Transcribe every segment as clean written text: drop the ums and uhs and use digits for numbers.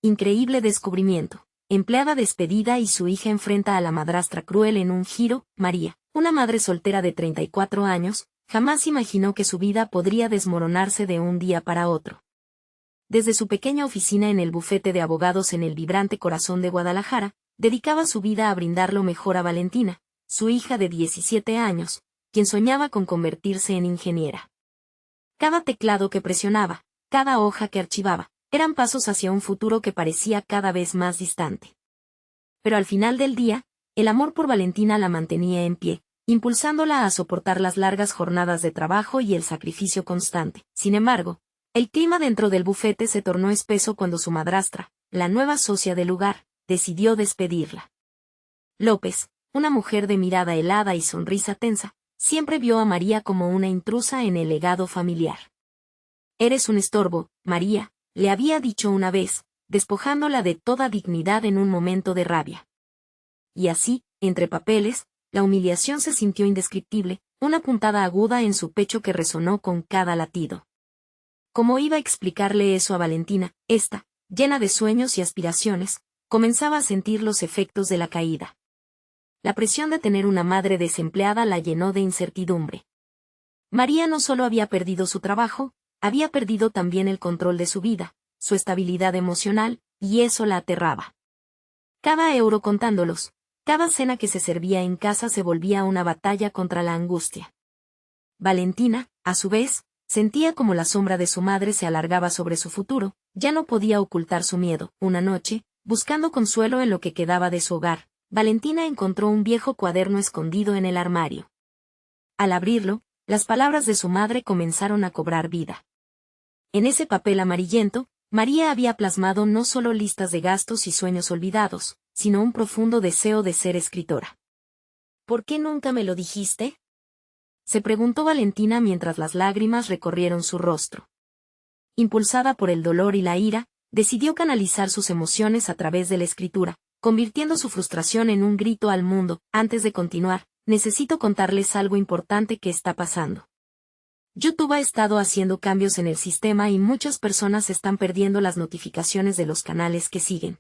increíble descubrimiento. Empleada despedida y su hija enfrenta a la madrastra cruel en un giro. María, una madre soltera de 34 años, jamás imaginó que su vida podría desmoronarse de un día para otro. Desde su pequeña oficina en el bufete de abogados en el vibrante corazón de Guadalajara, dedicaba su vida a brindar lo mejor a Valentina, su hija de 17 años, quien soñaba con convertirse en ingeniera. Cada teclado que presionaba, cada hoja que archivaba, eran pasos hacia un futuro que parecía cada vez más distante. Pero al final del día, el amor por Valentina la mantenía en pie, impulsándola a soportar las largas jornadas de trabajo y el sacrificio constante. Sin embargo, el clima dentro del bufete se tornó espeso cuando su madrastra, la nueva socia del lugar, decidió despedirla. López, una mujer de mirada helada y sonrisa tensa, siempre vio a María como una intrusa en el legado familiar. «Eres un estorbo, María», le había dicho una vez, despojándola de toda dignidad en un momento de rabia. Y así, entre papeles, la humillación se sintió indescriptible, una puntada aguda en su pecho que resonó con cada latido. ¿Cómo iba a explicarle eso a Valentina? Esta, llena de sueños y aspiraciones, comenzaba a sentir los efectos de la caída. La presión de tener una madre desempleada la llenó de incertidumbre. María no solo había perdido su trabajo, había perdido también el control de su vida, su estabilidad emocional, y eso la aterraba. Cada euro contándolos, cada cena que se servía en casa se volvía una batalla contra la angustia. Valentina, a su vez, sentía como la sombra de su madre se alargaba sobre su futuro, ya no podía ocultar su miedo. Una noche, buscando consuelo en lo que quedaba de su hogar, Valentina encontró un viejo cuaderno escondido en el armario. Al abrirlo, las palabras de su madre comenzaron a cobrar vida. En ese papel amarillento, María había plasmado no solo listas de gastos y sueños olvidados, sino un profundo deseo de ser escritora. ¿Por qué nunca me lo dijiste?, se preguntó Valentina mientras las lágrimas recorrieron su rostro. Impulsada por el dolor y la ira, decidió canalizar sus emociones a través de la escritura, convirtiendo su frustración en un grito al mundo. Antes de continuar, necesito contarles algo importante que está pasando. YouTube ha estado haciendo cambios en el sistema y muchas personas están perdiendo las notificaciones de los canales que siguen.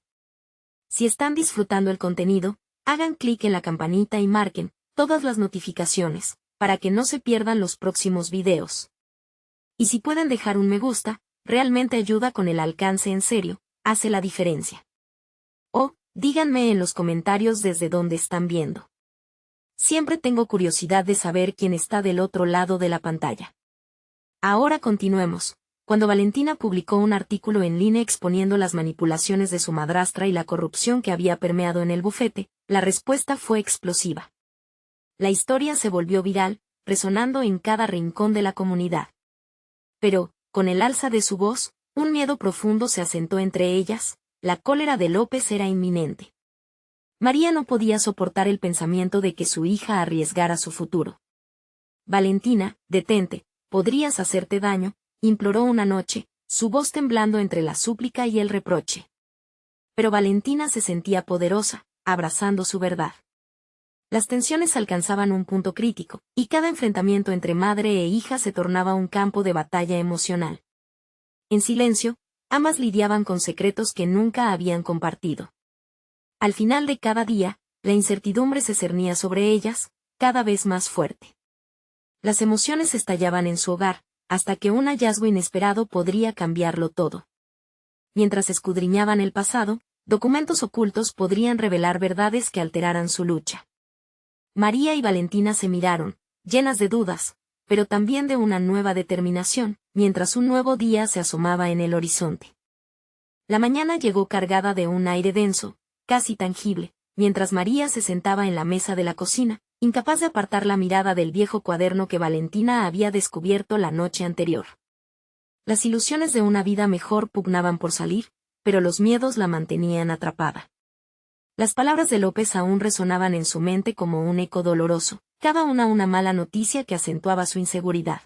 Si están disfrutando el contenido, hagan clic en la campanita y marquen todas las notificaciones, para que no se pierdan los próximos videos. Y si pueden dejar un me gusta, realmente ayuda con el alcance en serio, hace la diferencia. O, díganme en los comentarios desde dónde están viendo. Siempre tengo curiosidad de saber quién está del otro lado de la pantalla. Ahora continuemos. Cuando Valentina publicó un artículo en línea exponiendo las manipulaciones de su madrastra y la corrupción que había permeado en el bufete, la respuesta fue explosiva. La historia se volvió viral, resonando en cada rincón de la comunidad. Pero, con el alza de su voz, un miedo profundo se asentó entre ellas, la cólera de López era inminente. María no podía soportar el pensamiento de que su hija arriesgara su futuro. Valentina, detente, podrías hacerte daño, imploró una noche, su voz temblando entre la súplica y el reproche. Pero Valentina se sentía poderosa, abrazando su verdad. Las tensiones alcanzaban un punto crítico, y cada enfrentamiento entre madre e hija se tornaba un campo de batalla emocional. En silencio, ambas lidiaban con secretos que nunca habían compartido. Al final de cada día, la incertidumbre se cernía sobre ellas, cada vez más fuerte. Las emociones estallaban en su hogar, hasta que un hallazgo inesperado podría cambiarlo todo. Mientras escudriñaban el pasado, documentos ocultos podrían revelar verdades que alteraran su lucha. María y Valentina se miraron, llenas de dudas, pero también de una nueva determinación, mientras un nuevo día se asomaba en el horizonte. La mañana llegó cargada de un aire denso, casi tangible, mientras María se sentaba en la mesa de la cocina, incapaz de apartar la mirada del viejo cuaderno que Valentina había descubierto la noche anterior. Las ilusiones de una vida mejor pugnaban por salir, pero los miedos la mantenían atrapada. Las palabras de López aún resonaban en su mente como un eco doloroso, cada una mala noticia que acentuaba su inseguridad.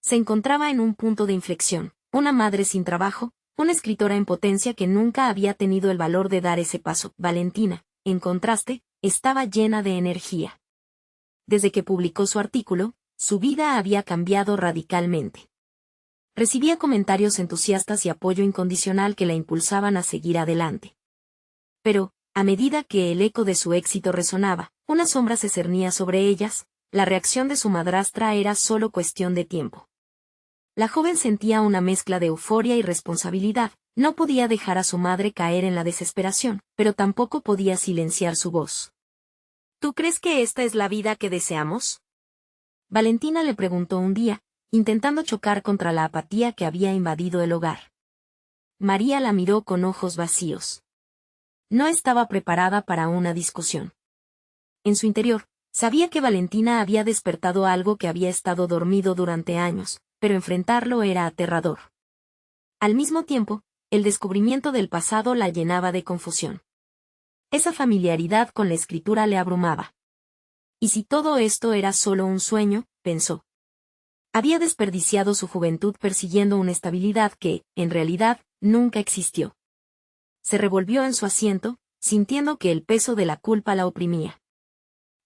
Se encontraba en un punto de inflexión, una madre sin trabajo, una escritora en potencia que nunca había tenido el valor de dar ese paso. Valentina, en contraste, estaba llena de energía. Desde que publicó su artículo, su vida había cambiado radicalmente. Recibía comentarios entusiastas y apoyo incondicional que la impulsaban a seguir adelante. Pero, a medida que el eco de su éxito resonaba, una sombra se cernía sobre ellas, la reacción de su madrastra era solo cuestión de tiempo. La joven sentía una mezcla de euforia y responsabilidad, no podía dejar a su madre caer en la desesperación, pero tampoco podía silenciar su voz. ¿Tú crees que esta es la vida que deseamos? Valentina le preguntó un día, intentando chocar contra la apatía que había invadido el hogar. María la miró con ojos vacíos. No estaba preparada para una discusión. En su interior, sabía que Valentina había despertado algo que había estado dormido durante años, pero enfrentarlo era aterrador. Al mismo tiempo, el descubrimiento del pasado la llenaba de confusión. Esa familiaridad con la escritura le abrumaba. ¿Y si todo esto era solo un sueño?, pensó. Había desperdiciado su juventud persiguiendo una estabilidad que, en realidad, nunca existió. Se revolvió en su asiento, sintiendo que el peso de la culpa la oprimía.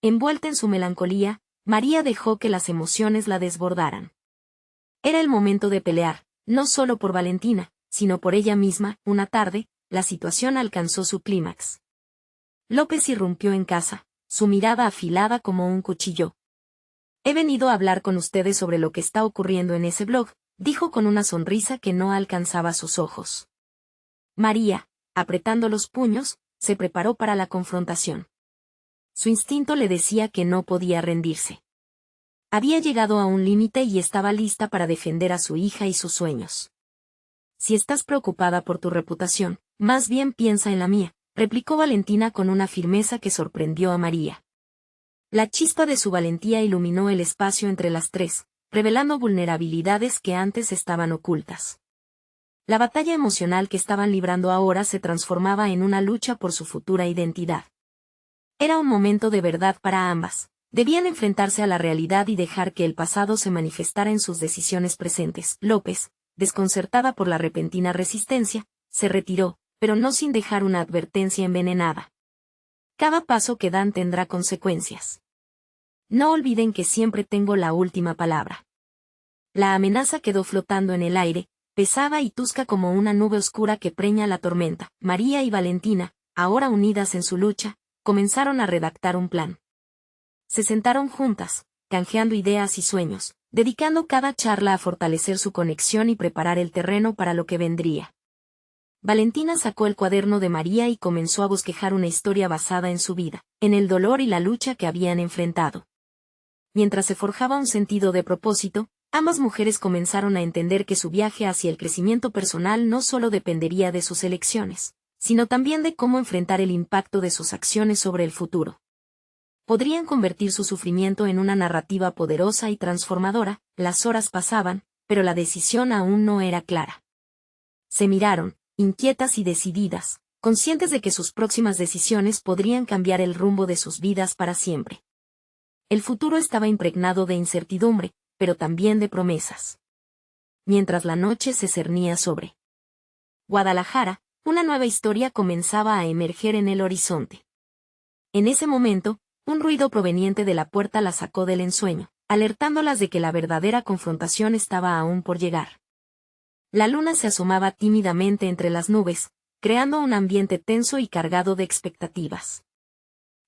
Envuelta en su melancolía, María dejó que las emociones la desbordaran. Era el momento de pelear, no solo por Valentina, sino por ella misma. Una tarde, la situación alcanzó su clímax. López irrumpió en casa, su mirada afilada como un cuchillo. He venido a hablar con ustedes sobre lo que está ocurriendo en ese blog, dijo con una sonrisa que no alcanzaba sus ojos. María, apretando los puños, se preparó para la confrontación. Su instinto le decía que no podía rendirse. Había llegado a un límite y estaba lista para defender a su hija y sus sueños. Si estás preocupada por tu reputación, más bien piensa en la mía, replicó Valentina con una firmeza que sorprendió a María. La chispa de su valentía iluminó el espacio entre las tres, revelando vulnerabilidades que antes estaban ocultas. La batalla emocional que estaban librando ahora se transformaba en una lucha por su futura identidad. Era un momento de verdad para ambas. Debían enfrentarse a la realidad y dejar que el pasado se manifestara en sus decisiones presentes. López, desconcertada por la repentina resistencia, se retiró, pero no sin dejar una advertencia envenenada. Cada paso que dan tendrá consecuencias. No olviden que siempre tengo la última palabra. La amenaza quedó flotando en el aire, pesada y tosca como una nube oscura que preña la tormenta. María y Valentina, ahora unidas en su lucha, comenzaron a redactar un plan. Se sentaron juntas, canjeando ideas y sueños, dedicando cada charla a fortalecer su conexión y preparar el terreno para lo que vendría. Valentina sacó el cuaderno de María y comenzó a bosquejar una historia basada en su vida, en el dolor y la lucha que habían enfrentado. Mientras se forjaba un sentido de propósito, ambas mujeres comenzaron a entender que su viaje hacia el crecimiento personal no solo dependería de sus elecciones, sino también de cómo enfrentar el impacto de sus acciones sobre el futuro. Podrían convertir su sufrimiento en una narrativa poderosa y transformadora. Las horas pasaban, pero la decisión aún no era clara. Se miraron, inquietas y decididas, conscientes de que sus próximas decisiones podrían cambiar el rumbo de sus vidas para siempre. El futuro estaba impregnado de incertidumbre, pero también de promesas. Mientras la noche se cernía sobre Guadalajara, una nueva historia comenzaba a emerger en el horizonte. En ese momento, un ruido proveniente de la puerta la sacó del ensueño, alertándolas de que la verdadera confrontación estaba aún por llegar. La luna se asomaba tímidamente entre las nubes, creando un ambiente tenso y cargado de expectativas.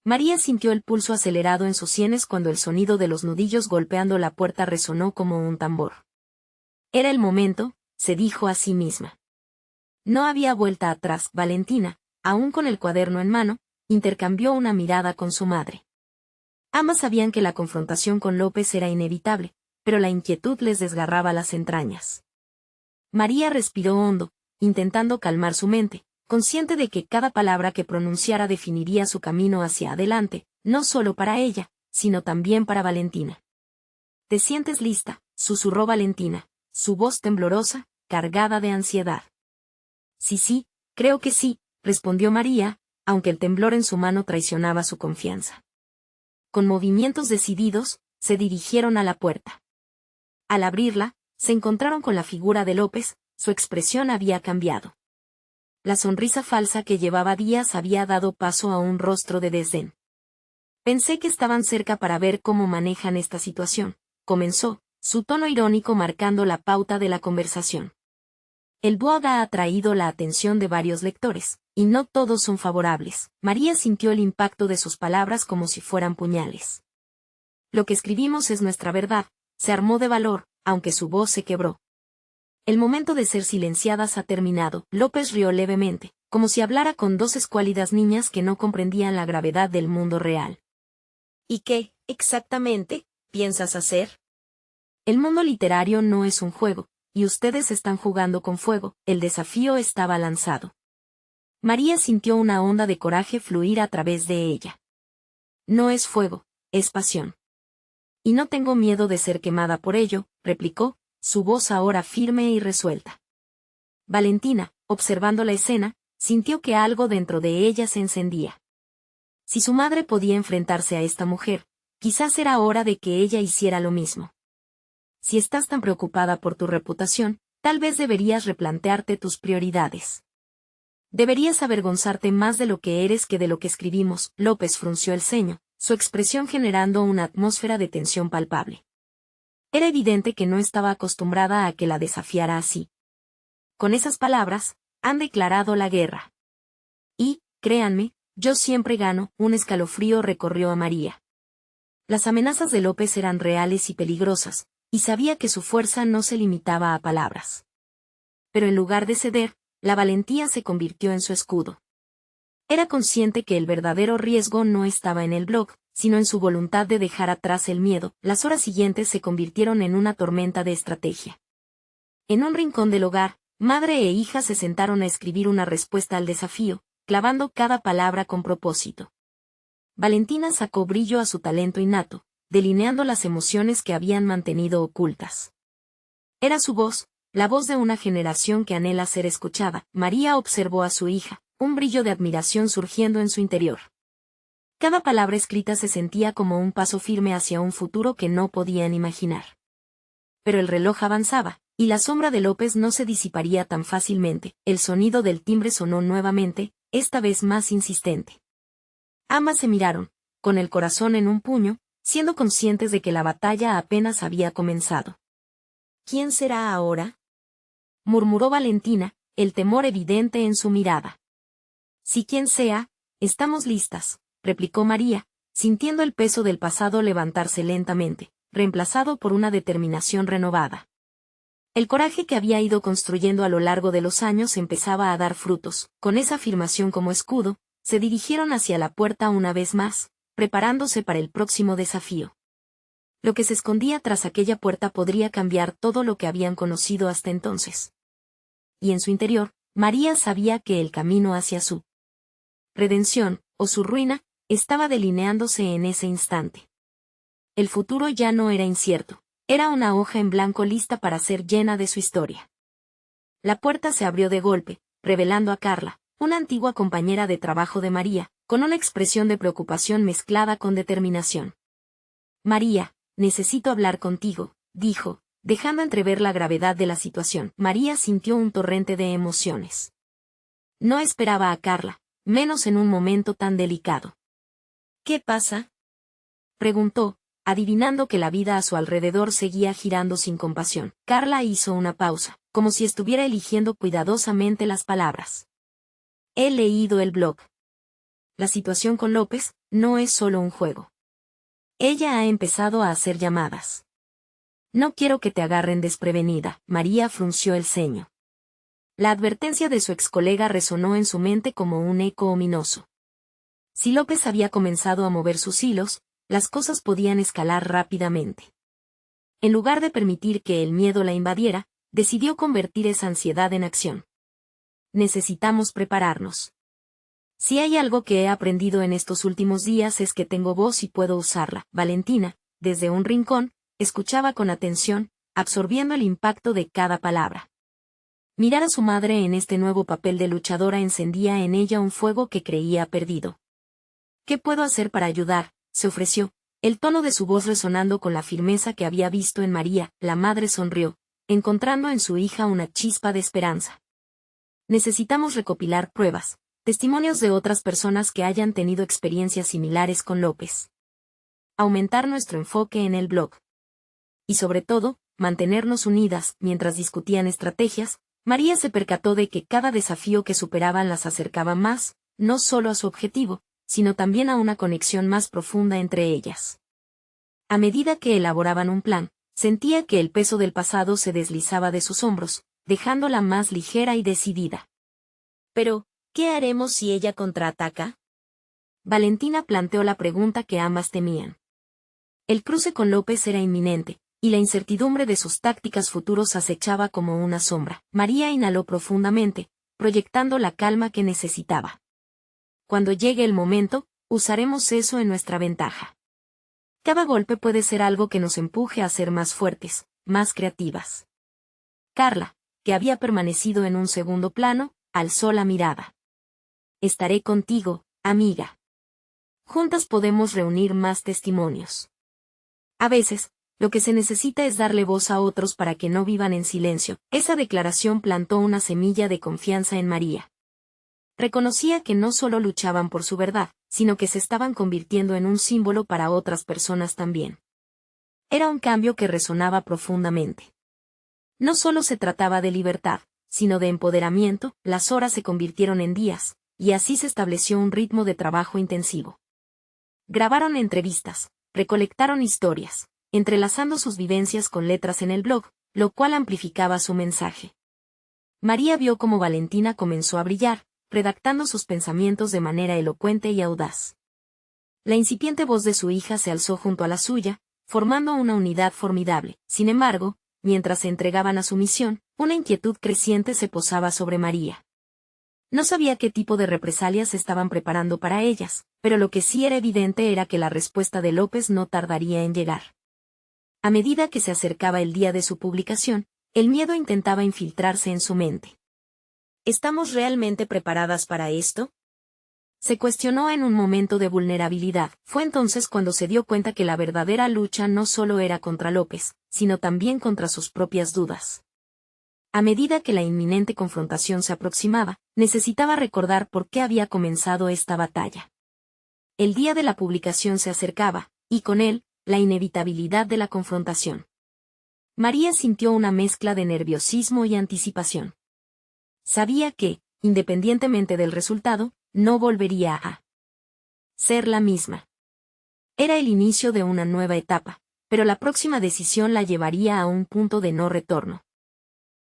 María sintió el pulso acelerado en sus sienes cuando el sonido de los nudillos golpeando la puerta resonó como un tambor. Era el momento, se dijo a sí misma. No había vuelta atrás. Valentina, aún con el cuaderno en mano, intercambió una mirada con su madre. Ambas sabían que la confrontación con López era inevitable, pero la inquietud les desgarraba las entrañas. María respiró hondo, intentando calmar su mente, consciente de que cada palabra que pronunciara definiría su camino hacia adelante, no solo para ella, sino también para Valentina. ¿Te sientes lista?, susurró Valentina, su voz temblorosa, cargada de ansiedad. Sí, creo que sí, respondió María, aunque el temblor en su mano traicionaba su confianza. Con movimientos decididos, se dirigieron a la puerta. Al abrirla, se encontraron con la figura de López. Su expresión había cambiado. La sonrisa falsa que llevaba días había dado paso a un rostro de desdén. Pensé que estaban cerca para ver cómo manejan esta situación, comenzó, su tono irónico marcando la pauta de la conversación. El blog ha atraído la atención de varios lectores, y no todos son favorables. María sintió el impacto de sus palabras como si fueran puñales. Lo que escribimos es nuestra verdad, se armó de valor, aunque su voz se quebró. El momento de ser silenciadas ha terminado. López rió levemente, como si hablara con dos escuálidas niñas que no comprendían la gravedad del mundo real. ¿Y qué, exactamente, piensas hacer? El mundo literario no es un juego, y ustedes están jugando con fuego. El desafío estaba lanzado. María sintió una onda de coraje fluir a través de ella. No es fuego, es pasión. Y no tengo miedo de ser quemada por ello, replicó, su voz ahora firme y resuelta. Valentina, observando la escena, sintió que algo dentro de ella se encendía. Si su madre podía enfrentarse a esta mujer, quizás era hora de que ella hiciera lo mismo. Si estás tan preocupada por tu reputación, tal vez deberías replantearte tus prioridades. Deberías avergonzarte más de lo que eres que de lo que escribimos. López frunció el ceño, su expresión generando una atmósfera de tensión palpable. Era evidente que no estaba acostumbrada a que la desafiara así. Con esas palabras, han declarado la guerra. Y, créanme, yo siempre gano. Un escalofrío recorrió a María. Las amenazas de López eran reales y peligrosas, y sabía que su fuerza no se limitaba a palabras. Pero en lugar de ceder, la valentía se convirtió en su escudo. Era consciente que el verdadero riesgo no estaba en el blog, sino en su voluntad de dejar atrás el miedo. Las horas siguientes se convirtieron en una tormenta de estrategia. En un rincón del hogar, madre e hija se sentaron a escribir una respuesta al desafío, clavando cada palabra con propósito. Valentina sacó brillo a su talento innato, delineando las emociones que habían mantenido ocultas. Era su voz, la voz de una generación que anhela ser escuchada. María observó a su hija, un brillo de admiración surgiendo en su interior. Cada palabra escrita se sentía como un paso firme hacia un futuro que no podían imaginar. Pero el reloj avanzaba, y la sombra de López no se disiparía tan fácilmente. El sonido del timbre sonó nuevamente, esta vez más insistente. Ambas se miraron, con el corazón en un puño, siendo conscientes de que la batalla apenas había comenzado. ¿Quién será ahora?, murmuró Valentina, el temor evidente en su mirada. Si quien sea, estamos listas, replicó María, sintiendo el peso del pasado levantarse lentamente, reemplazado por una determinación renovada. El coraje que había ido construyendo a lo largo de los años empezaba a dar frutos. Con esa afirmación como escudo, se dirigieron hacia la puerta una vez más, preparándose para el próximo desafío. Lo que se escondía tras aquella puerta podría cambiar todo lo que habían conocido hasta entonces. Y en su interior, María sabía que el camino hacia su redención, o su ruina, estaba delineándose en ese instante. El futuro ya no era incierto, era una hoja en blanco lista para ser llena de su historia. La puerta se abrió de golpe, revelando a Carla, una antigua compañera de trabajo de María, con una expresión de preocupación mezclada con determinación. María, necesito hablar contigo, dijo, dejando entrever la gravedad de la situación. María sintió un torrente de emociones. No esperaba a Carla, menos en un momento tan delicado. ¿Qué pasa?, preguntó, adivinando que la vida a su alrededor seguía girando sin compasión. Carla hizo una pausa, como si estuviera eligiendo cuidadosamente las palabras. He leído el blog. La situación con López no es solo un juego. Ella ha empezado a hacer llamadas. No quiero que te agarren desprevenida. María frunció el ceño. La advertencia de su ex colega resonó en su mente como un eco ominoso. Si López había comenzado a mover sus hilos, las cosas podían escalar rápidamente. En lugar de permitir que el miedo la invadiera, decidió convertir esa ansiedad en acción. Necesitamos prepararnos. Si hay algo que he aprendido en estos últimos días es que tengo voz y puedo usarla. Valentina, desde un rincón, escuchaba con atención, absorbiendo el impacto de cada palabra. Mirar a su madre en este nuevo papel de luchadora encendía en ella un fuego que creía perdido. ¿Qué puedo hacer para ayudar?, se ofreció, el tono de su voz resonando con la firmeza que había visto en María. La madre sonrió, encontrando en su hija una chispa de esperanza. Necesitamos recopilar pruebas, testimonios de otras personas que hayan tenido experiencias similares con López. Aumentar nuestro enfoque en el blog. y sobre todo, mantenernos unidas. Mientras discutían estrategias, María se percató de que cada desafío que superaban las acercaba más, no solo a su objetivo, sino también a una conexión más profunda entre ellas. A medida que elaboraban un plan, sentía que el peso del pasado se deslizaba de sus hombros, dejándola más ligera y decidida. Pero, ¿qué haremos si ella contraataca? Valentina planteó la pregunta que ambas temían. El cruce con López era inminente, y la incertidumbre de sus tácticas futuros acechaba como una sombra. María inhaló profundamente, proyectando la calma que necesitaba. Cuando llegue el momento, usaremos eso en nuestra ventaja. Cada golpe puede ser algo que nos empuje a ser más fuertes, más creativas. Carla, que había permanecido en un segundo plano, alzó la mirada. Estaré contigo, amiga. Juntas podemos reunir más testimonios. A veces, lo que se necesita es darle voz a otros para que no vivan en silencio. Esa declaración plantó una semilla de confianza en María. Reconocía que no solo luchaban por su verdad, sino que se estaban convirtiendo en un símbolo para otras personas también. Era un cambio que resonaba profundamente. No solo se trataba de libertad, sino de empoderamiento. Las horas se convirtieron en días, y así se estableció un ritmo de trabajo intensivo. Grabaron entrevistas, recolectaron historias, entrelazando sus vivencias con letras en el blog, lo cual amplificaba su mensaje. María vio cómo Valentina comenzó a brillar, redactando sus pensamientos de manera elocuente y audaz. La incipiente voz de su hija se alzó junto a la suya, formando una unidad formidable. Sin embargo, mientras se entregaban a su misión, una inquietud creciente se posaba sobre María. No sabía qué tipo de represalias se estaban preparando para ellas, pero lo que sí era evidente era que la respuesta de López no tardaría en llegar. A medida que se acercaba el día de su publicación, el miedo intentaba infiltrarse en su mente. ¿Estamos realmente preparadas para esto? Se cuestionó en un momento de vulnerabilidad. Fue entonces cuando se dio cuenta que la verdadera lucha no solo era contra López, sino también contra sus propias dudas. A medida que la inminente confrontación se aproximaba, necesitaba recordar por qué había comenzado esta batalla. El día de la publicación se acercaba, y con él, la inevitabilidad de la confrontación. María sintió una mezcla de nerviosismo y anticipación. Sabía que, independientemente del resultado, no volvería a ser la misma. Era el inicio de una nueva etapa, pero la próxima decisión la llevaría a un punto de no retorno.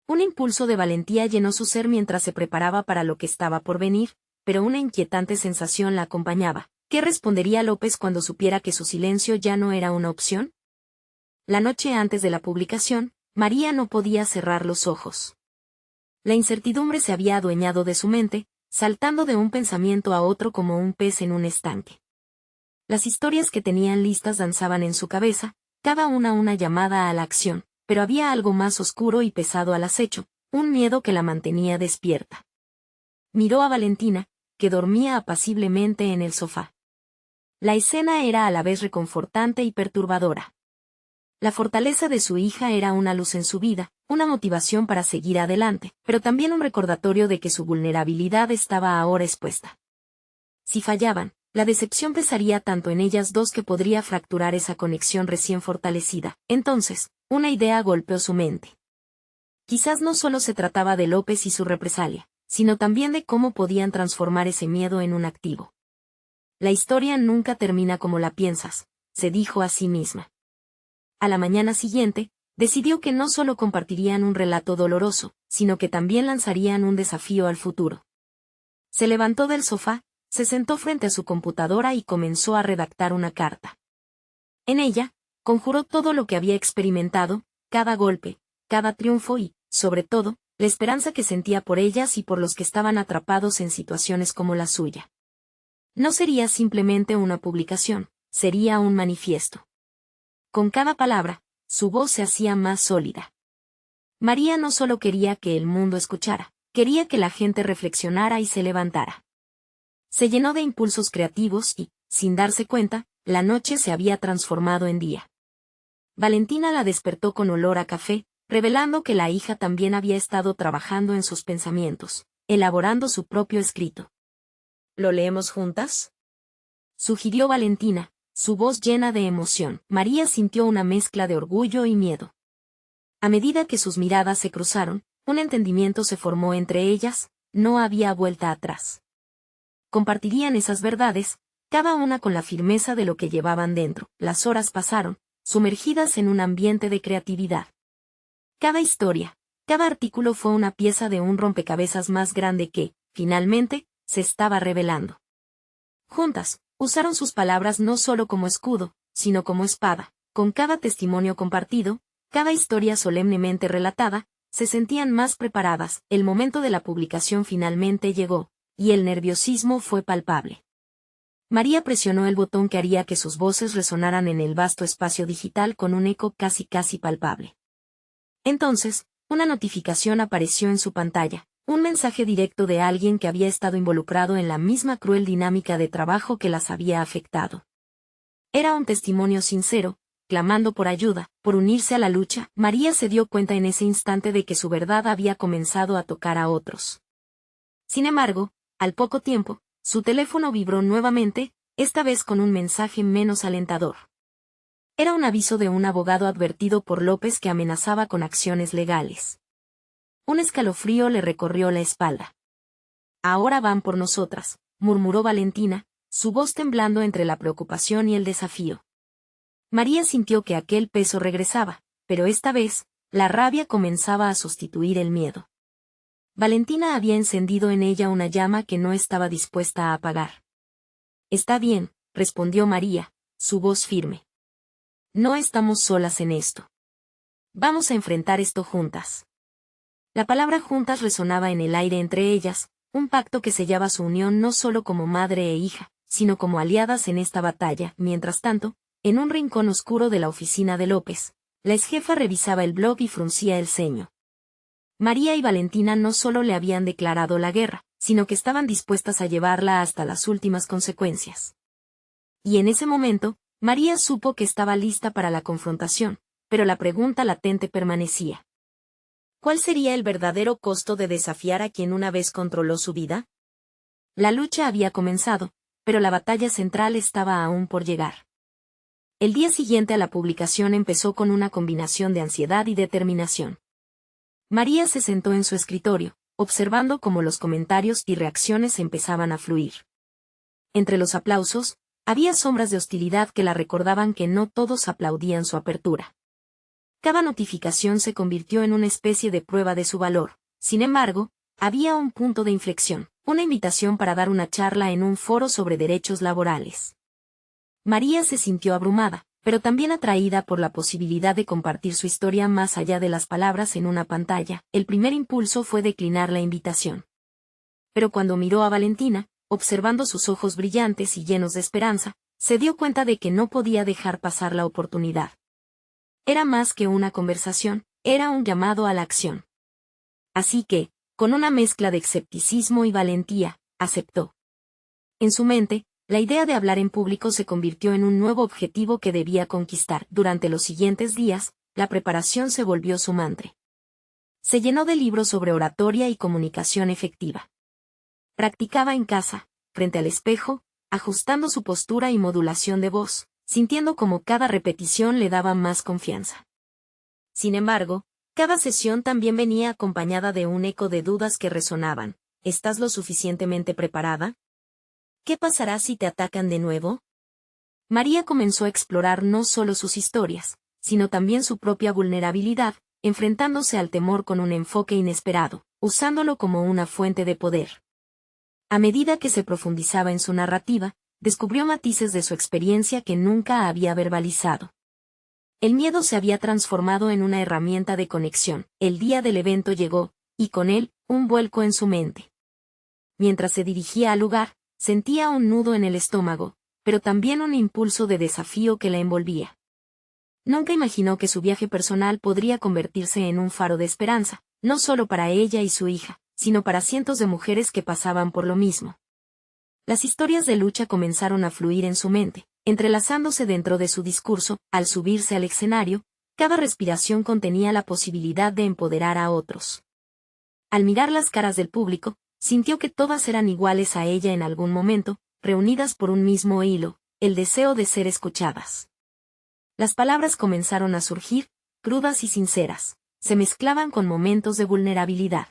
Un impulso de valentía llenó su ser mientras se preparaba para lo que estaba por venir, pero una inquietante sensación la acompañaba. ¿Qué respondería López cuando supiera que su silencio ya no era una opción? La noche antes de la publicación, María no podía cerrar los ojos. La incertidumbre se había adueñado de su mente, saltando de un pensamiento a otro como un pez en un estanque. Las historias que tenían listas danzaban en su cabeza, cada una llamada a la acción, pero había algo más oscuro y pesado al acecho, un miedo que la mantenía despierta. Miró a Valentina, que dormía apaciblemente en el sofá. La escena era a la vez reconfortante y perturbadora. La fortaleza de su hija era una luz en su vida, una motivación para seguir adelante, pero también un recordatorio de que su vulnerabilidad estaba ahora expuesta. Si fallaban, la decepción pesaría tanto en ellas dos que podría fracturar esa conexión recién fortalecida. Entonces, una idea golpeó su mente. Quizás no solo se trataba de López y su represalia, sino también de cómo podían transformar ese miedo en un activo. La historia nunca termina como la piensas, se dijo a sí misma. A la mañana siguiente, decidió que no solo compartirían un relato doloroso, sino que también lanzarían un desafío al futuro. Se levantó del sofá, se sentó frente a su computadora y comenzó a redactar una carta. En ella, conjuró todo lo que había experimentado, cada golpe, cada triunfo y, sobre todo, la esperanza que sentía por ellas y por los que estaban atrapados en situaciones como la suya. No sería simplemente una publicación, sería un manifiesto. Con cada palabra, su voz se hacía más sólida. María no solo quería que el mundo escuchara, quería que la gente reflexionara y se levantara. Se llenó de impulsos creativos y, sin darse cuenta, la noche se había transformado en día. Valentina la despertó con olor a café, revelando que la hija también había estado trabajando en sus pensamientos, elaborando su propio escrito. ¿Lo leemos juntas?, sugirió Valentina, su voz llena de emoción. María sintió una mezcla de orgullo y miedo. A medida que sus miradas se cruzaron, un entendimiento se formó entre ellas, no había vuelta atrás. Compartirían esas verdades, cada una con la firmeza de lo que llevaban dentro. Las horas pasaron, sumergidas en un ambiente de creatividad. Cada historia, cada artículo fue una pieza de un rompecabezas más grande que, finalmente, se estaba revelando. Juntas, usaron sus palabras no solo como escudo, sino como espada. Con cada testimonio compartido, cada historia solemnemente relatada, se sentían más preparadas. El momento de la publicación finalmente llegó, y el nerviosismo fue palpable. María presionó el botón que haría que sus voces resonaran en el vasto espacio digital con un eco casi palpable. Entonces, una notificación apareció en su pantalla, un mensaje directo de alguien que había estado involucrado en la misma cruel dinámica de trabajo que las había afectado. Era un testimonio sincero, clamando por ayuda, por unirse a la lucha. María se dio cuenta en ese instante de que su verdad había comenzado a tocar a otros. Sin embargo, al poco tiempo, su teléfono vibró nuevamente, esta vez con un mensaje menos alentador. Era un aviso de un abogado advertido por López que amenazaba con acciones legales. Un escalofrío le recorrió la espalda. Ahora van por nosotras, murmuró Valentina, su voz temblando entre la preocupación y el desafío. María sintió que aquel peso regresaba, pero esta vez, la rabia comenzaba a sustituir el miedo. Valentina había encendido en ella una llama que no estaba dispuesta a apagar. Está bien, respondió María, su voz firme. No estamos solas en esto. Vamos a enfrentar esto juntas. La palabra juntas resonaba en el aire entre ellas, un pacto que sellaba su unión no solo como madre e hija, sino como aliadas en esta batalla. Mientras tanto, en un rincón oscuro de la oficina de López, la exjefa revisaba el blog y fruncía el ceño. María y Valentina no solo le habían declarado la guerra, sino que estaban dispuestas a llevarla hasta las últimas consecuencias. Y en ese momento, María supo que estaba lista para la confrontación, pero la pregunta latente permanecía. ¿Cuál sería el verdadero costo de desafiar a quien una vez controló su vida? La lucha había comenzado, pero la batalla central estaba aún por llegar. El día siguiente a la publicación empezó con una combinación de ansiedad y determinación. María se sentó en su escritorio, observando cómo los comentarios y reacciones empezaban a fluir. Entre los aplausos, había sombras de hostilidad que la recordaban que no todos aplaudían su apertura. Cada notificación se convirtió en una especie de prueba de su valor. Sin embargo, había un punto de inflexión, una invitación para dar una charla en un foro sobre derechos laborales. María se sintió abrumada, pero también atraída por la posibilidad de compartir su historia más allá de las palabras en una pantalla. El primer impulso fue declinar la invitación. Pero cuando miró a Valentina, observando sus ojos brillantes y llenos de esperanza, se dio cuenta de que no podía dejar pasar la oportunidad. Era más que una conversación, era un llamado a la acción. Así que, con una mezcla de escepticismo y valentía, aceptó. En su mente, la idea de hablar en público se convirtió en un nuevo objetivo que debía conquistar. Durante los siguientes días, la preparación se volvió su mantra. Se llenó de libros sobre oratoria y comunicación efectiva. Practicaba en casa, frente al espejo, ajustando su postura y modulación de voz, sintiendo como cada repetición le daba más confianza. Sin embargo, cada sesión también venía acompañada de un eco de dudas que resonaban. ¿Estás lo suficientemente preparada? ¿Qué pasará si te atacan de nuevo? María comenzó a explorar no solo sus historias, sino también su propia vulnerabilidad, enfrentándose al temor con un enfoque inesperado, usándolo como una fuente de poder. A medida que se profundizaba en su narrativa, descubrió matices de su experiencia que nunca había verbalizado. El miedo se había transformado en una herramienta de conexión. El día del evento llegó, y con él, un vuelco en su mente. Mientras se dirigía al lugar, sentía un nudo en el estómago, pero también un impulso de desafío que la envolvía. Nunca imaginó que su viaje personal podría convertirse en un faro de esperanza, no solo para ella y su hija, sino para cientos de mujeres que pasaban por lo mismo. Las historias de lucha comenzaron a fluir en su mente, entrelazándose dentro de su discurso. Al subirse al escenario, cada respiración contenía la posibilidad de empoderar a otros. Al mirar las caras del público, sintió que todas eran iguales a ella en algún momento, reunidas por un mismo hilo, el deseo de ser escuchadas. Las palabras comenzaron a surgir, crudas y sinceras, se mezclaban con momentos de vulnerabilidad.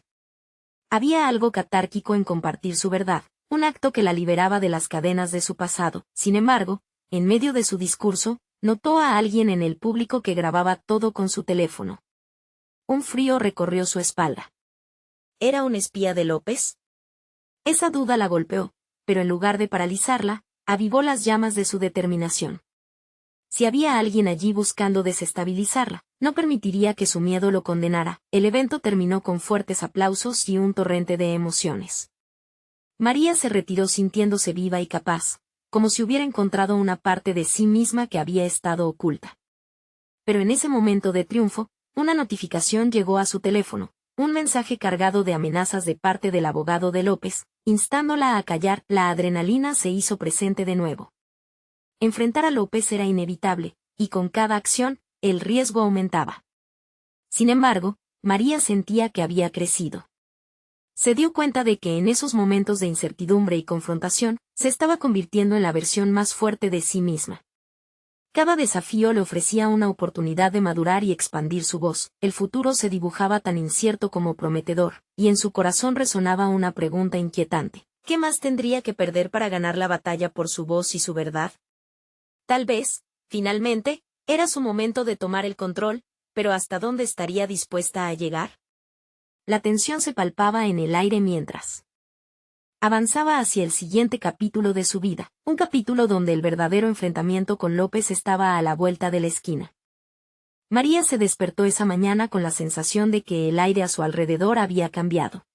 Había algo catárquico en compartir su verdad, un acto que la liberaba de las cadenas de su pasado. Sin embargo, en medio de su discurso, notó a alguien en el público que grababa todo con su teléfono. Un frío recorrió su espalda. ¿Era un espía de López? Esa duda la golpeó, pero en lugar de paralizarla, avivó las llamas de su determinación. Si había alguien allí buscando desestabilizarla, no permitiría que su miedo lo condenara. El evento terminó con fuertes aplausos y un torrente de emociones. María se retiró sintiéndose viva y capaz, como si hubiera encontrado una parte de sí misma que había estado oculta. Pero en ese momento de triunfo, una notificación llegó a su teléfono, un mensaje cargado de amenazas de parte del abogado de López, instándola a callar. La adrenalina se hizo presente de nuevo. Enfrentar a López era inevitable, y con cada acción, el riesgo aumentaba. Sin embargo, María sentía que había crecido. Se dio cuenta de que en esos momentos de incertidumbre y confrontación, se estaba convirtiendo en la versión más fuerte de sí misma. Cada desafío le ofrecía una oportunidad de madurar y expandir su voz. El futuro se dibujaba tan incierto como prometedor, y en su corazón resonaba una pregunta inquietante. ¿Qué más tendría que perder para ganar la batalla por su voz y su verdad? Tal vez, finalmente, era su momento de tomar el control, pero ¿hasta dónde estaría dispuesta a llegar? La tensión se palpaba en el aire mientras avanzaba hacia el siguiente capítulo de su vida, un capítulo donde el verdadero enfrentamiento con López estaba a la vuelta de la esquina. María se despertó esa mañana con la sensación de que el aire a su alrededor había cambiado.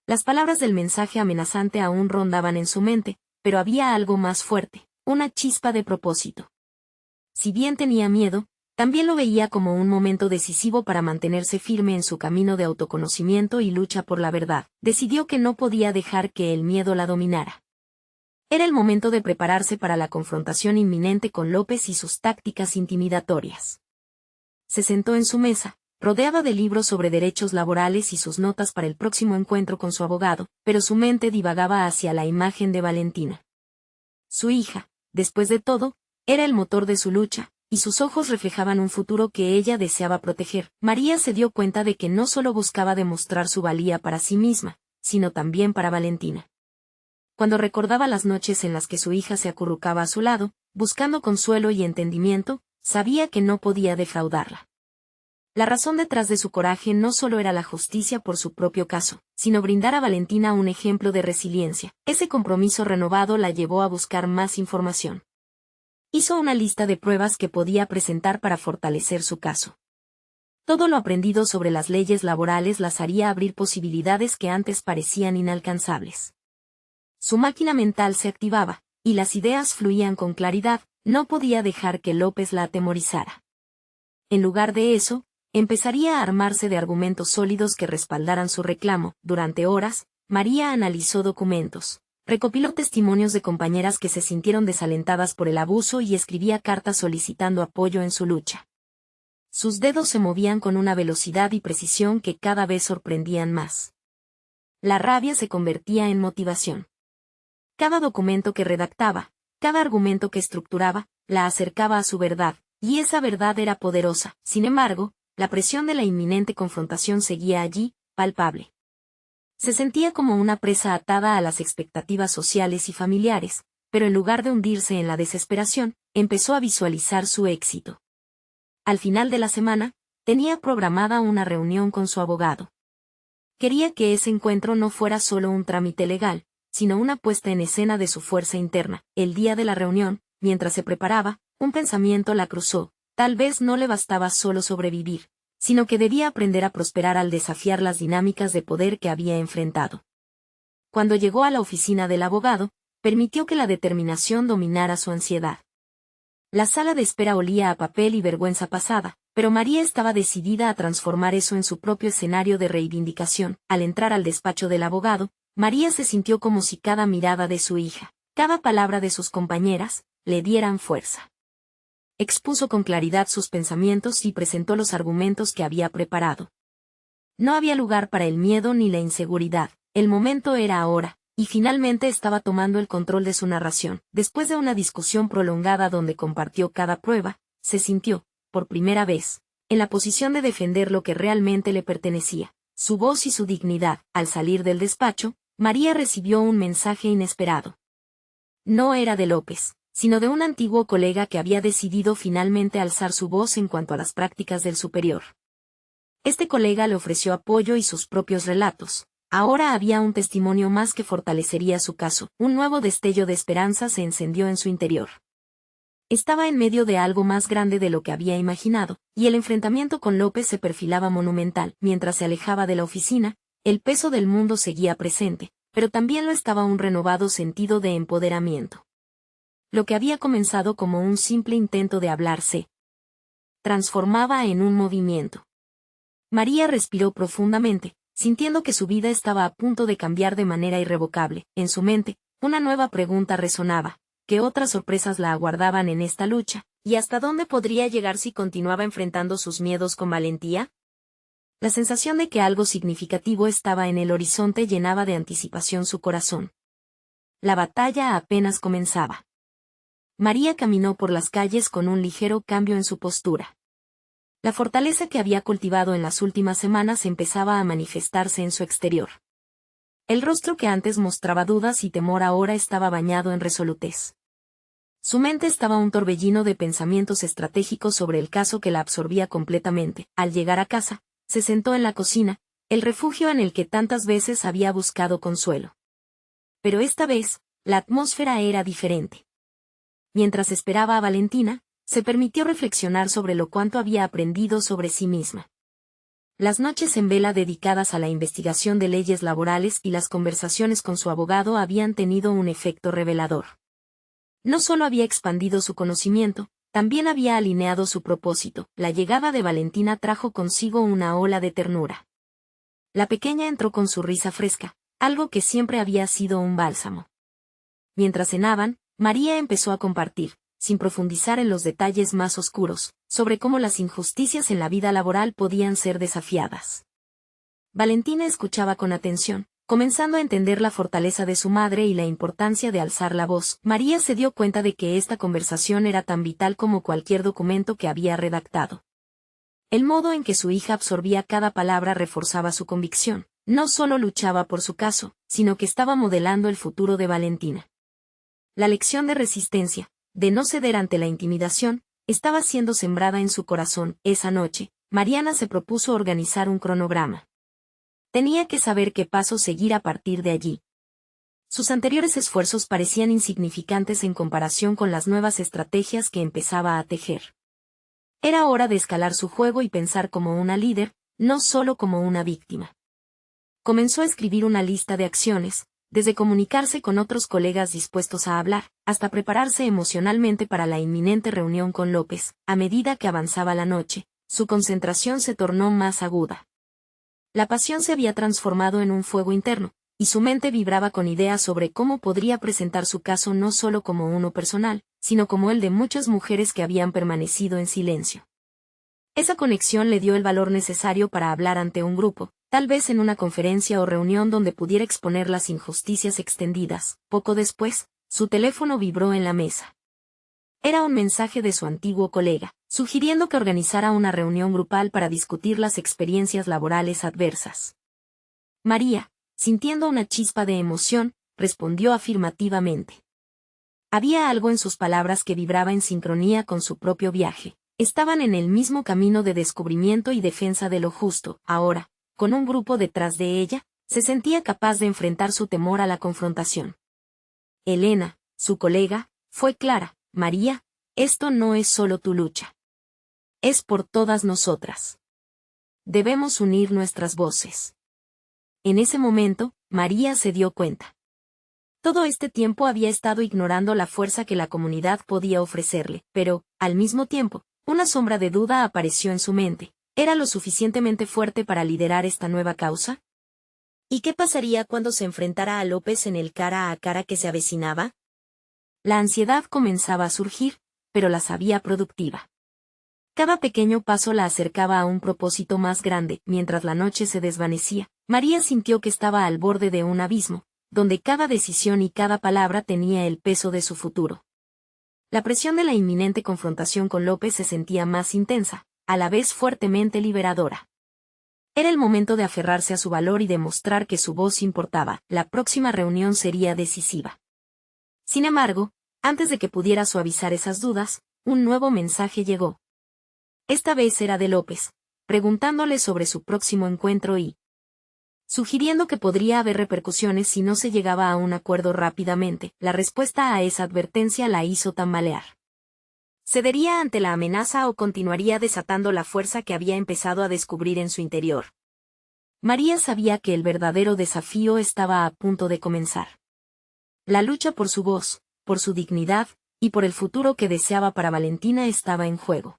Las palabras del mensaje amenazante aún rondaban en su mente, pero había algo más fuerte, una chispa de propósito. Si bien tenía miedo, también lo veía como un momento decisivo para mantenerse firme en su camino de autoconocimiento y lucha por la verdad. Decidió que no podía dejar que el miedo la dominara. Era el momento de prepararse para la confrontación inminente con López y sus tácticas intimidatorias. Se sentó en su mesa, rodeada de libros sobre derechos laborales y sus notas para el próximo encuentro con su abogado, pero su mente divagaba hacia la imagen de Valentina. Su hija, después de todo, era el motor de su lucha, y sus ojos reflejaban un futuro que ella deseaba proteger. María se dio cuenta de que no solo buscaba demostrar su valía para sí misma, sino también para Valentina. Cuando recordaba las noches en las que su hija se acurrucaba a su lado, buscando consuelo y entendimiento, sabía que no podía defraudarla. La razón detrás de su coraje no solo era la justicia por su propio caso, sino brindar a Valentina un ejemplo de resiliencia. Ese compromiso renovado la llevó a buscar más información. Hizo una lista de pruebas que podía presentar para fortalecer su caso. Todo lo aprendido sobre las leyes laborales las haría abrir posibilidades que antes parecían inalcanzables. Su máquina mental se activaba, y las ideas fluían con claridad. No podía dejar que López la atemorizara. En lugar de eso, empezaría a armarse de argumentos sólidos que respaldaran su reclamo. Durante horas, María analizó documentos. Recopiló testimonios de compañeras que se sintieron desalentadas por el abuso y escribía cartas solicitando apoyo en su lucha. Sus dedos se movían con una velocidad y precisión que cada vez sorprendían más. La rabia se convertía en motivación. Cada documento que redactaba, cada argumento que estructuraba, la acercaba a su verdad, y esa verdad era poderosa. Sin embargo, la presión de la inminente confrontación seguía allí, palpable. Se sentía como una presa atada a las expectativas sociales y familiares, pero en lugar de hundirse en la desesperación, empezó a visualizar su éxito. Al final de la semana, tenía programada una reunión con su abogado. Quería que ese encuentro no fuera solo un trámite legal, sino una puesta en escena de su fuerza interna. El día de la reunión, mientras se preparaba, un pensamiento la cruzó. Tal vez no le bastaba solo sobrevivir, sino que debía aprender a prosperar al desafiar las dinámicas de poder que había enfrentado. Cuando llegó a la oficina del abogado, permitió que la determinación dominara su ansiedad. La sala de espera olía a papel y vergüenza pasada, pero María estaba decidida a transformar eso en su propio escenario de reivindicación. Al entrar al despacho del abogado, María se sintió como si cada mirada de su hija, cada palabra de sus compañeras, le dieran fuerza. Expuso con claridad sus pensamientos y presentó los argumentos que había preparado. No había lugar para el miedo ni la inseguridad, el momento era ahora, y finalmente estaba tomando el control de su narración. Después de una discusión prolongada donde compartió cada prueba, se sintió, por primera vez, en la posición de defender lo que realmente le pertenecía, su voz y su dignidad. Al salir del despacho, María recibió un mensaje inesperado. No era de López, sino de un antiguo colega que había decidido finalmente alzar su voz en cuanto a las prácticas del superior. Este colega le ofreció apoyo y sus propios relatos. Ahora había un testimonio más que fortalecería su caso. Un nuevo destello de esperanza se encendió en su interior. Estaba en medio de algo más grande de lo que había imaginado, y el enfrentamiento con López se perfilaba monumental. Mientras se alejaba de la oficina, el peso del mundo seguía presente, pero también lo estaba un renovado sentido de empoderamiento. Lo que había comenzado como un simple intento de hablar se transformaba en un movimiento. María respiró profundamente, sintiendo que su vida estaba a punto de cambiar de manera irrevocable. En su mente, una nueva pregunta resonaba: ¿qué otras sorpresas la aguardaban en esta lucha? ¿Y hasta dónde podría llegar si continuaba enfrentando sus miedos con valentía? La sensación de que algo significativo estaba en el horizonte llenaba de anticipación su corazón. La batalla apenas comenzaba. María caminó por las calles con un ligero cambio en su postura. La fortaleza que había cultivado en las últimas semanas empezaba a manifestarse en su exterior. El rostro que antes mostraba dudas y temor ahora estaba bañado en resolutez. Su mente estaba un torbellino de pensamientos estratégicos sobre el caso que la absorbía completamente. Al llegar a casa, se sentó en la cocina, el refugio en el que tantas veces había buscado consuelo. Pero esta vez, la atmósfera era diferente. Mientras esperaba a Valentina, se permitió reflexionar sobre lo cuanto había aprendido sobre sí misma. Las noches en vela dedicadas a la investigación de leyes laborales y las conversaciones con su abogado habían tenido un efecto revelador. No solo había expandido su conocimiento, también había alineado su propósito. La llegada de Valentina trajo consigo una ola de ternura. La pequeña entró con su risa fresca, algo que siempre había sido un bálsamo. Mientras cenaban, María empezó a compartir, sin profundizar en los detalles más oscuros, sobre cómo las injusticias en la vida laboral podían ser desafiadas. Valentina escuchaba con atención, comenzando a entender la fortaleza de su madre y la importancia de alzar la voz. María se dio cuenta de que esta conversación era tan vital como cualquier documento que había redactado. El modo en que su hija absorbía cada palabra reforzaba su convicción. No solo luchaba por su caso, sino que estaba modelando el futuro de Valentina. La lección de resistencia, de no ceder ante la intimidación, estaba siendo sembrada en su corazón. Esa noche, Mariana se propuso organizar un cronograma. Tenía que saber qué paso seguir a partir de allí. Sus anteriores esfuerzos parecían insignificantes en comparación con las nuevas estrategias que empezaba a tejer. Era hora de escalar su juego y pensar como una líder, no solo como una víctima. Comenzó a escribir una lista de acciones, desde comunicarse con otros colegas dispuestos a hablar, hasta prepararse emocionalmente para la inminente reunión con López. A medida que avanzaba la noche, su concentración se tornó más aguda. La pasión se había transformado en un fuego interno, y su mente vibraba con ideas sobre cómo podría presentar su caso no solo como uno personal, sino como el de muchas mujeres que habían permanecido en silencio. Esa conexión le dio el valor necesario para hablar ante un grupo, tal vez en una conferencia o reunión donde pudiera exponer las injusticias extendidas. Poco después, su teléfono vibró en la mesa. Era un mensaje de su antiguo colega, sugiriendo que organizara una reunión grupal para discutir las experiencias laborales adversas. María, sintiendo una chispa de emoción, respondió afirmativamente. Había algo en sus palabras que vibraba en sincronía con su propio viaje. Estaban en el mismo camino de descubrimiento y defensa de lo justo. Ahora, con un grupo detrás de ella, se sentía capaz de enfrentar su temor a la confrontación. Elena, su colega, fue clara: María, esto no es solo tu lucha. Es por todas nosotras. Debemos unir nuestras voces. En ese momento, María se dio cuenta. Todo este tiempo había estado ignorando la fuerza que la comunidad podía ofrecerle, pero, al mismo tiempo, una sombra de duda apareció en su mente. ¿Era lo suficientemente fuerte para liderar esta nueva causa? ¿Y qué pasaría cuando se enfrentara a López en el cara a cara que se avecinaba? La ansiedad comenzaba a surgir, pero la sabía productiva. Cada pequeño paso la acercaba a un propósito más grande. Mientras la noche se desvanecía, María sintió que estaba al borde de un abismo, donde cada decisión y cada palabra tenía el peso de su futuro. La presión de la inminente confrontación con López se sentía más intensa, a la vez fuertemente liberadora. Era el momento de aferrarse a su valor y demostrar que su voz importaba. La próxima reunión sería decisiva. Sin embargo, antes de que pudiera suavizar esas dudas, un nuevo mensaje llegó. Esta vez era de López, preguntándole sobre su próximo encuentro y sugiriendo que podría haber repercusiones si no se llegaba a un acuerdo rápidamente. La respuesta a esa advertencia la hizo tambalear. ¿Cedería ante la amenaza o continuaría desatando la fuerza que había empezado a descubrir en su interior? María sabía que el verdadero desafío estaba a punto de comenzar. La lucha por su voz, por su dignidad, y por el futuro que deseaba para Valentina estaba en juego.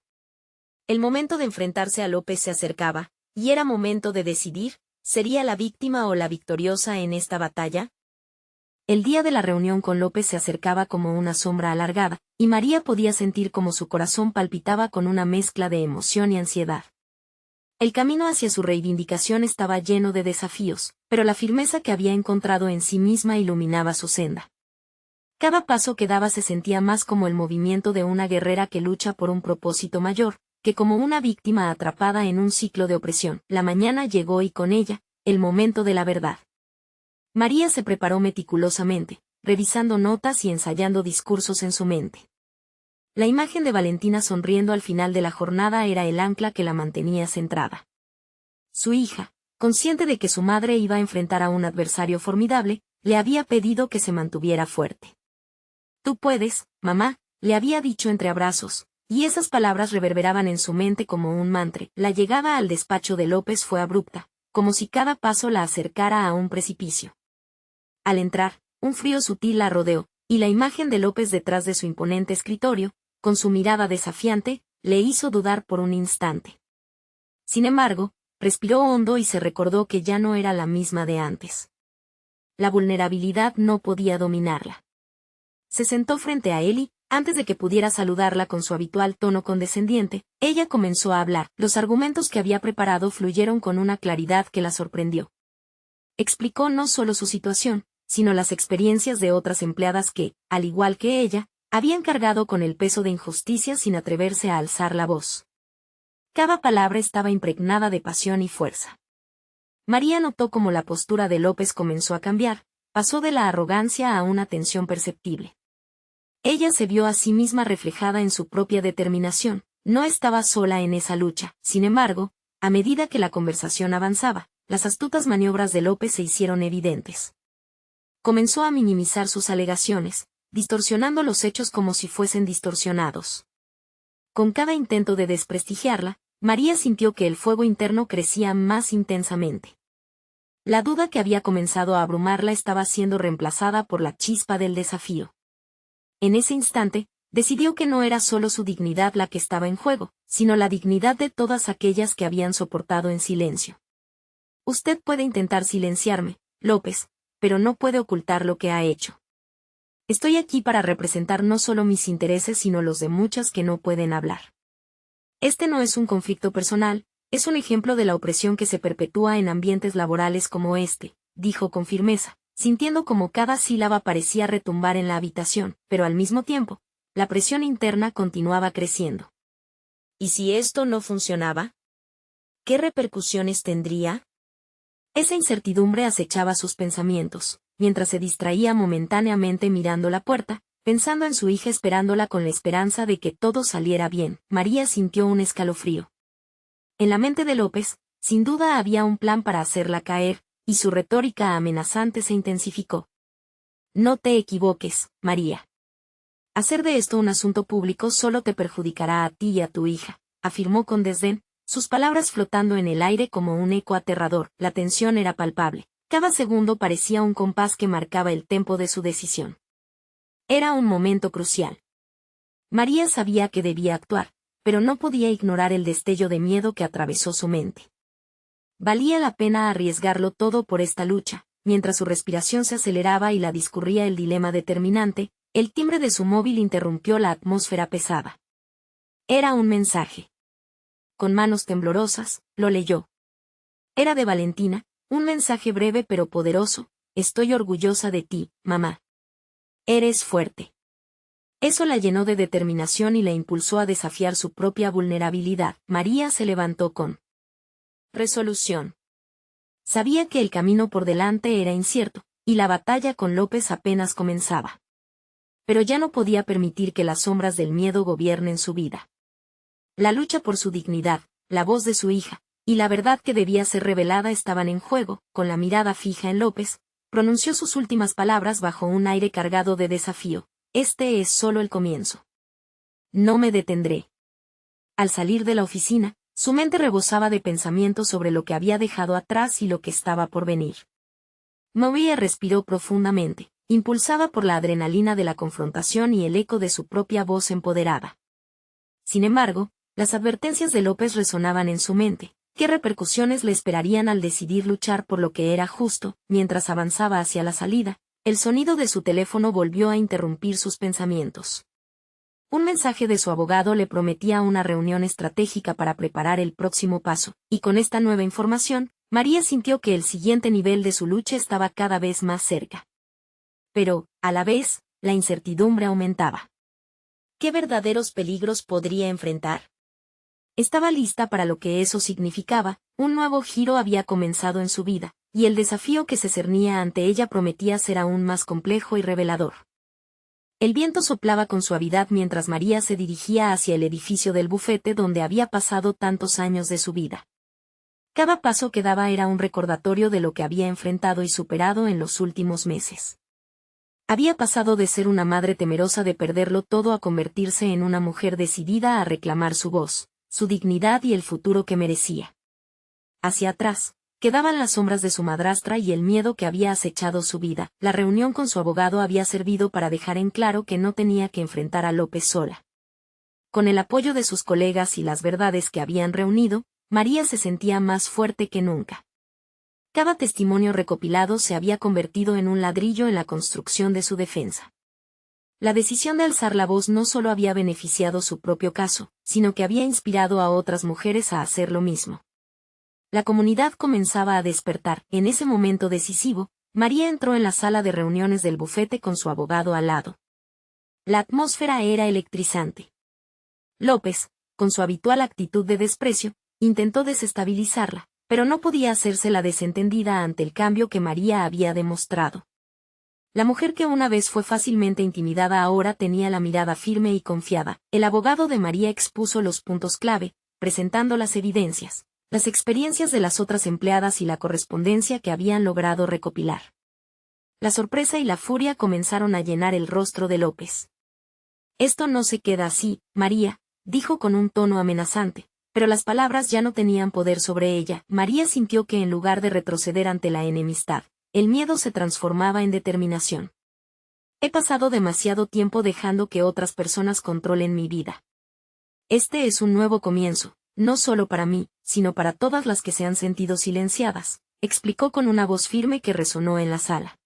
El momento de enfrentarse a López se acercaba, y era momento de decidir, ¿sería la víctima o la victoriosa en esta batalla? El día de la reunión con López se acercaba como una sombra alargada, y María podía sentir como su corazón palpitaba con una mezcla de emoción y ansiedad. El camino hacia su reivindicación estaba lleno de desafíos, pero la firmeza que había encontrado en sí misma iluminaba su senda. Cada paso que daba se sentía más como el movimiento de una guerrera que lucha por un propósito mayor, que como una víctima atrapada en un ciclo de opresión. La mañana llegó y con ella, el momento de la verdad. María se preparó meticulosamente, revisando notas y ensayando discursos en su mente. La imagen de Valentina sonriendo al final de la jornada era el ancla que la mantenía centrada. Su hija, consciente de que su madre iba a enfrentar a un adversario formidable, le había pedido que se mantuviera fuerte. «Tú puedes, mamá», le había dicho entre abrazos, y esas palabras reverberaban en su mente como un mantra. La llegada al despacho de López fue abrupta, como si cada paso la acercara a un precipicio. Al entrar, un frío sutil la rodeó, y la imagen de López detrás de su imponente escritorio, con su mirada desafiante, le hizo dudar por un instante. Sin embargo, respiró hondo y se recordó que ya no era la misma de antes. La vulnerabilidad no podía dominarla. Se sentó frente a él y, antes de que pudiera saludarla con su habitual tono condescendiente, ella comenzó a hablar. Los argumentos que había preparado fluyeron con una claridad que la sorprendió. Explicó no solo su situación, sino las experiencias de otras empleadas que, al igual que ella, habían cargado con el peso de injusticia sin atreverse a alzar la voz. Cada palabra estaba impregnada de pasión y fuerza. María notó cómo la postura de López comenzó a cambiar, pasó de la arrogancia a una tensión perceptible. Ella se vio a sí misma reflejada en su propia determinación, no estaba sola en esa lucha. Sin embargo, a medida que la conversación avanzaba, las astutas maniobras de López se hicieron evidentes. Comenzó a minimizar sus alegaciones, distorsionando los hechos como si fuesen distorsionados. Con cada intento de desprestigiarla, María sintió que el fuego interno crecía más intensamente. La duda que había comenzado a abrumarla estaba siendo reemplazada por la chispa del desafío. En ese instante, decidió que no era solo su dignidad la que estaba en juego, sino la dignidad de todas aquellas que habían soportado en silencio. Usted puede intentar silenciarme, López, pero no puede ocultar lo que ha hecho. Estoy aquí para representar no solo mis intereses sino los de muchas que no pueden hablar. Este no es un conflicto personal, es un ejemplo de la opresión que se perpetúa en ambientes laborales como este, dijo con firmeza, sintiendo como cada sílaba parecía retumbar en la habitación, pero al mismo tiempo, la presión interna continuaba creciendo. ¿Y si esto no funcionaba? ¿Qué repercusiones tendría? Esa incertidumbre acechaba sus pensamientos, mientras se distraía momentáneamente mirando la puerta, pensando en su hija esperándola con la esperanza de que todo saliera bien. María sintió un escalofrío. En la mente de López, sin duda había un plan para hacerla caer, y su retórica amenazante se intensificó. No te equivoques, María. Hacer de esto un asunto público solo te perjudicará a ti y a tu hija, afirmó con desdén, sus palabras flotando en el aire como un eco aterrador. La tensión era palpable. Cada segundo parecía un compás que marcaba el tempo de su decisión. Era un momento crucial. María sabía que debía actuar, pero no podía ignorar el destello de miedo que atravesó su mente. Valía la pena arriesgarlo todo por esta lucha. Mientras su respiración se aceleraba y la discurría el dilema determinante, el timbre de su móvil interrumpió la atmósfera pesada. Era un mensaje. Con manos temblorosas, lo leyó. Era de Valentina, un mensaje breve pero poderoso, estoy orgullosa de ti, mamá. Eres fuerte. Eso la llenó de determinación y la impulsó a desafiar su propia vulnerabilidad. María se levantó con resolución. Sabía que el camino por delante era incierto, y la batalla con López apenas comenzaba. Pero ya no podía permitir que las sombras del miedo gobiernen su vida. La lucha por su dignidad, la voz de su hija, y la verdad que debía ser revelada estaban en juego. Con la mirada fija en López, pronunció sus últimas palabras bajo un aire cargado de desafío. Este es solo el comienzo. No me detendré. Al salir de la oficina, su mente rebosaba de pensamientos sobre lo que había dejado atrás y lo que estaba por venir. María respiró profundamente, impulsada por la adrenalina de la confrontación y el eco de su propia voz empoderada. Sin embargo, las advertencias de López resonaban en su mente. ¿Qué repercusiones le esperarían al decidir luchar por lo que era justo? Mientras avanzaba hacia la salida, el sonido de su teléfono volvió a interrumpir sus pensamientos. Un mensaje de su abogado le prometía una reunión estratégica para preparar el próximo paso, y con esta nueva información, María sintió que el siguiente nivel de su lucha estaba cada vez más cerca. Pero, a la vez, la incertidumbre aumentaba. ¿Qué verdaderos peligros podría enfrentar? Estaba lista para lo que eso significaba. Un nuevo giro había comenzado en su vida, y el desafío que se cernía ante ella prometía ser aún más complejo y revelador. El viento soplaba con suavidad mientras María se dirigía hacia el edificio del bufete donde había pasado tantos años de su vida. Cada paso que daba era un recordatorio de lo que había enfrentado y superado en los últimos meses. Había pasado de ser una madre temerosa de perderlo todo a convertirse en una mujer decidida a reclamar su voz, su dignidad y el futuro que merecía. Hacia atrás, quedaban las sombras de su madrastra y el miedo que había acechado su vida. La reunión con su abogado había servido para dejar en claro que no tenía que enfrentar a López sola. Con el apoyo de sus colegas y las verdades que habían reunido, María se sentía más fuerte que nunca. Cada testimonio recopilado se había convertido en un ladrillo en la construcción de su defensa. La decisión de alzar la voz no solo había beneficiado su propio caso, sino que había inspirado a otras mujeres a hacer lo mismo. La comunidad comenzaba a despertar. En ese momento decisivo, María entró en la sala de reuniones del bufete con su abogado al lado. La atmósfera era electrizante. López, con su habitual actitud de desprecio, intentó desestabilizarla, pero no podía hacerse la desentendida ante el cambio que María había demostrado. La mujer que una vez fue fácilmente intimidada ahora tenía la mirada firme y confiada. El abogado de María expuso los puntos clave, presentando las evidencias, las experiencias de las otras empleadas y la correspondencia que habían logrado recopilar. La sorpresa y la furia comenzaron a llenar el rostro de López. Esto no se queda así, María, dijo con un tono amenazante, pero las palabras ya no tenían poder sobre ella. María sintió que en lugar de retroceder ante la enemistad, el miedo se transformaba en determinación. He pasado demasiado tiempo dejando que otras personas controlen mi vida. Este es un nuevo comienzo, no solo para mí, sino para todas las que se han sentido silenciadas, explicó con una voz firme que resonó en la sala.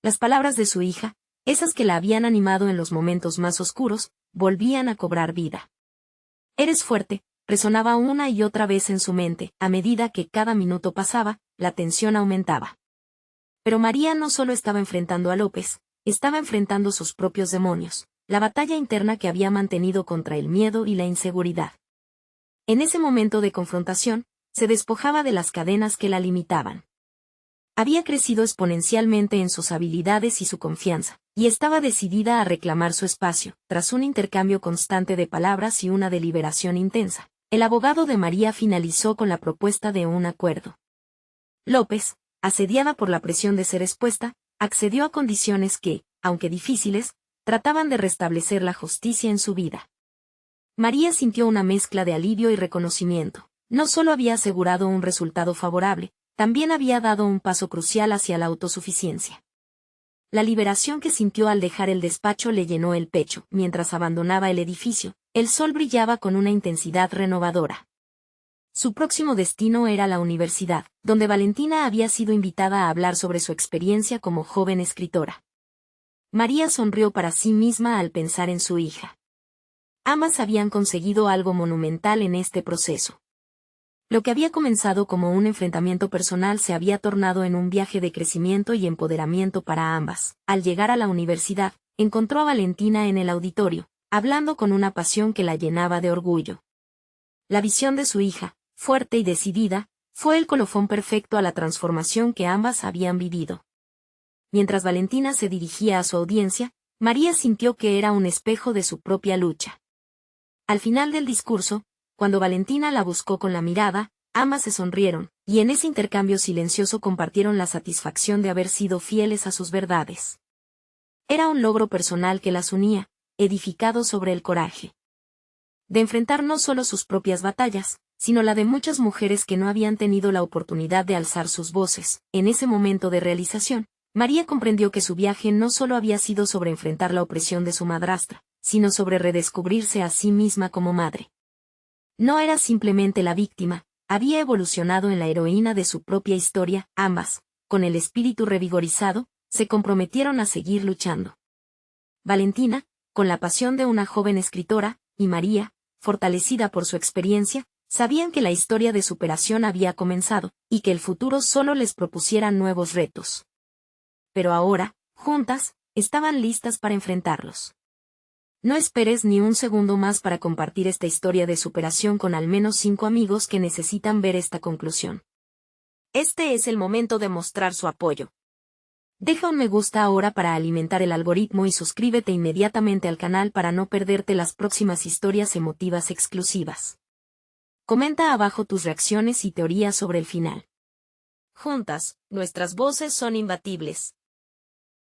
Las palabras de su hija, esas que la habían animado en los momentos más oscuros, volvían a cobrar vida. Eres fuerte, resonaba una y otra vez en su mente. A medida que cada minuto pasaba, la tensión aumentaba. Pero María no solo estaba enfrentando a López, estaba enfrentando sus propios demonios, la batalla interna que había mantenido contra el miedo y la inseguridad. En ese momento de confrontación, se despojaba de las cadenas que la limitaban. Había crecido exponencialmente en sus habilidades y su confianza, y estaba decidida a reclamar su espacio. Tras un intercambio constante de palabras y una deliberación intensa, el abogado de María finalizó con la propuesta de un acuerdo. López, asediada por la presión de ser expuesta, accedió a condiciones que, aunque difíciles, trataban de restablecer la justicia en su vida. María sintió una mezcla de alivio y reconocimiento. No solo había asegurado un resultado favorable, también había dado un paso crucial hacia la autosuficiencia. La liberación que sintió al dejar el despacho le llenó el pecho. Mientras abandonaba el edificio, el sol brillaba con una intensidad renovadora. Su próximo destino era la universidad, donde Valentina había sido invitada a hablar sobre su experiencia como joven escritora. María sonrió para sí misma al pensar en su hija. Ambas habían conseguido algo monumental en este proceso. Lo que había comenzado como un enfrentamiento personal se había tornado en un viaje de crecimiento y empoderamiento para ambas. Al llegar a la universidad, encontró a Valentina en el auditorio, hablando con una pasión que la llenaba de orgullo. La visión de su hija, fuerte y decidida, fue el colofón perfecto a la transformación que ambas habían vivido. Mientras Valentina se dirigía a su audiencia, María sintió que era un espejo de su propia lucha. Al final del discurso, cuando Valentina la buscó con la mirada, ambas se sonrieron, y en ese intercambio silencioso compartieron la satisfacción de haber sido fieles a sus verdades. Era un logro personal que las unía, edificado sobre el coraje de enfrentar no solo sus propias batallas, sino la de muchas mujeres que no habían tenido la oportunidad de alzar sus voces. En ese momento de realización, María comprendió que su viaje no solo había sido sobre enfrentar la opresión de su madrastra, sino sobre redescubrirse a sí misma como madre. No era simplemente la víctima, había evolucionado en la heroína de su propia historia. Ambas, con el espíritu revigorizado, se comprometieron a seguir luchando. Valentina, con la pasión de una joven escritora, y María, fortalecida por su experiencia, sabían que la historia de superación había comenzado, y que el futuro solo les propusiera nuevos retos. Pero ahora, juntas, estaban listas para enfrentarlos. No esperes ni un segundo más para compartir esta historia de superación con al menos 5 amigos que necesitan ver esta conclusión. Este es el momento de mostrar su apoyo. Deja un me gusta ahora para alimentar el algoritmo y suscríbete inmediatamente al canal para no perderte las próximas historias emotivas exclusivas. Comenta abajo tus reacciones y teorías sobre el final. Juntas, nuestras voces son imbatibles.